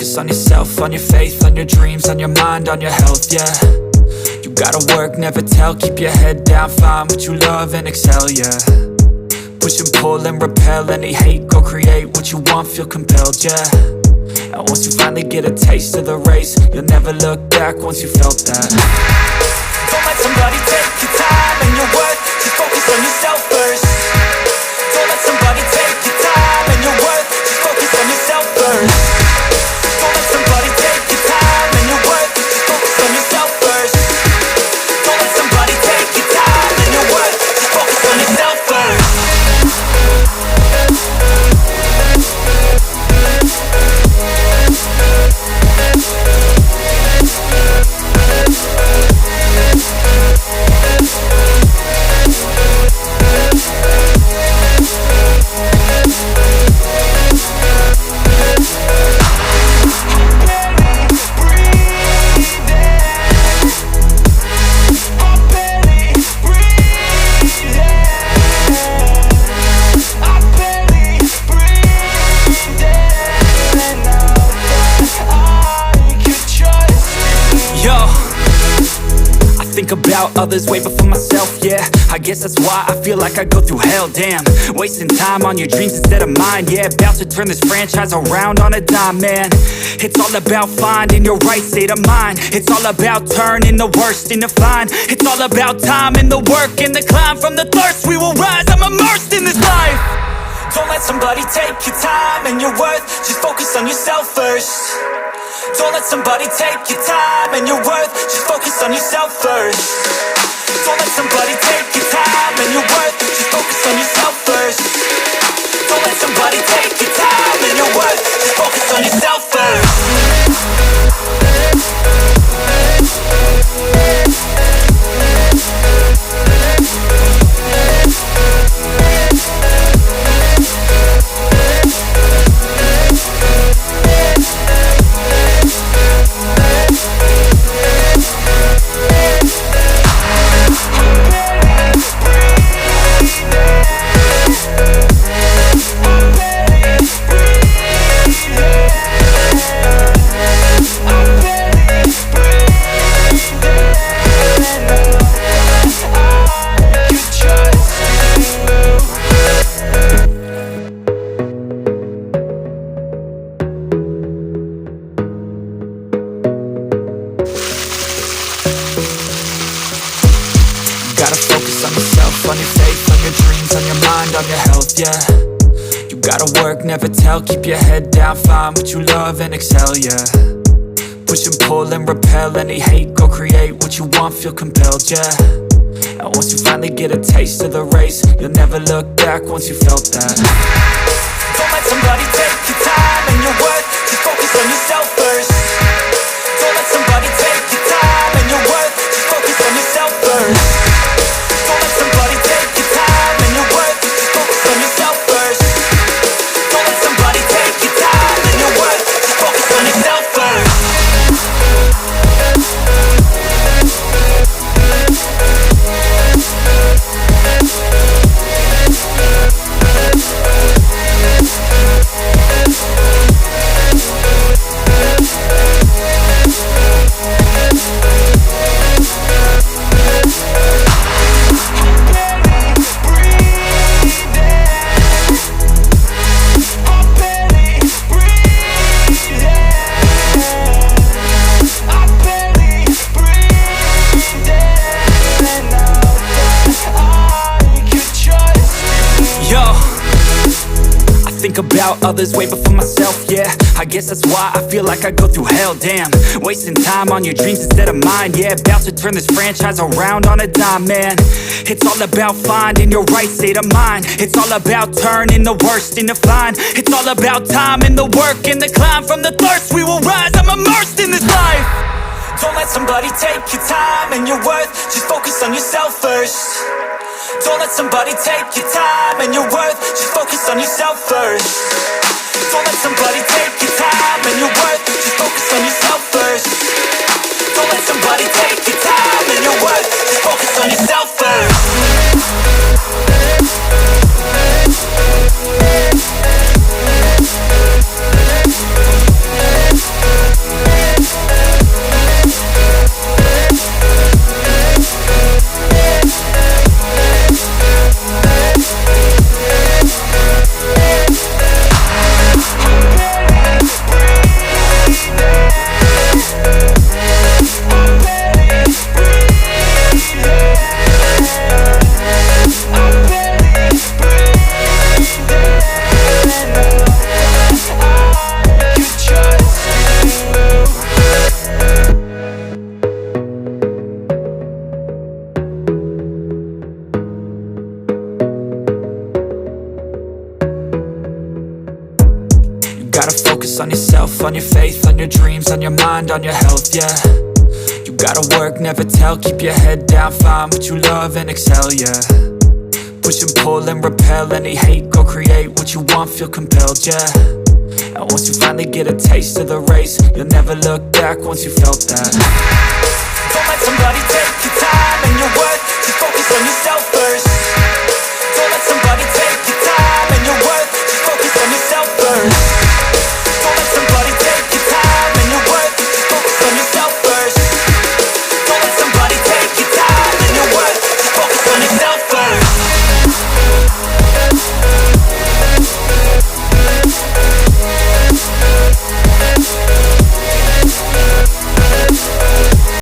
focus on yourself, on your faith, on your dreams, on your mind, on your health, yeah. You gotta work, never tell, keep your head down, find what you love and excel, yeah. Push and pull and repel any hate, go create what you want, feel compelled, yeah. And once you finally get a taste of the race, you'll never look back once you felt that. Don't let somebody take your time and your worth, just focus on yourself first. Don't let somebody take your time and your worth, just focus on yourself first. Don't let somebody take your time and your worth, just focus on yourself first. Don't let somebody take your time and your worth, just focus on yourself first. About others way before myself, yeah. I guess that's why I feel like I go through hell, damn. Wasting time on your dreams instead of mine, yeah. About to turn this franchise around on a dime, man. It's all about finding your right state of mind. It's all about turning the worst into fine. It's all about time and the work and the climb. From the thirst we will rise, I'm immersed in this life. Don't let somebody take your time and your worth, just focus on yourself first. Don't let somebody take your time and your worth, just focus on yourself first. Don't let somebody take your time and your worth, just focus on yourself first. Don't let somebody take your time and your worth, just focus on yourself first. Never tell, keep your head down, find what you love and excel, yeah. Push and pull and repel any hate, go create what you want, feel compelled, yeah. And once you finally get a taste of the race, you'll never look back once you felt that. Don't let somebody take your time and your worth, just focus on yourself first. Don't let somebody take your time and your worth, just focus on yourself first. Don't let somebody take your time and your worth, just focus on yourself first. About others way before myself, yeah. I guess that's why I feel like I go through hell, damn. Wasting time on your dreams instead of mine, yeah. About to turn this franchise around on a dime, man. It's all about finding your right state of mind. It's all about turning the worst into fine. It's all about time and the work and the climb. From the thirst we will rise, I'm immersed in this life. Don't let somebody take your time and your worth, just focus on yourself first. Don't let somebody take your time and your worth, just focus on yourself first. Don't let somebody take your time and your worth, just focus on yourself first. Don't let somebody take your time and your worth, just focus on yourself first. gotta focus on yourself, on your faith, on your dreams, on your mind, on your health, yeah. You gotta work, never tell, keep your head down, find what you love and excel, yeah. Push and pull and repel any hate, go create what you want, feel compelled, yeah. And once you finally get a taste of the race, you'll never look back once you felt that. Don't let somebody take your time and your worth, just focus on yourself first.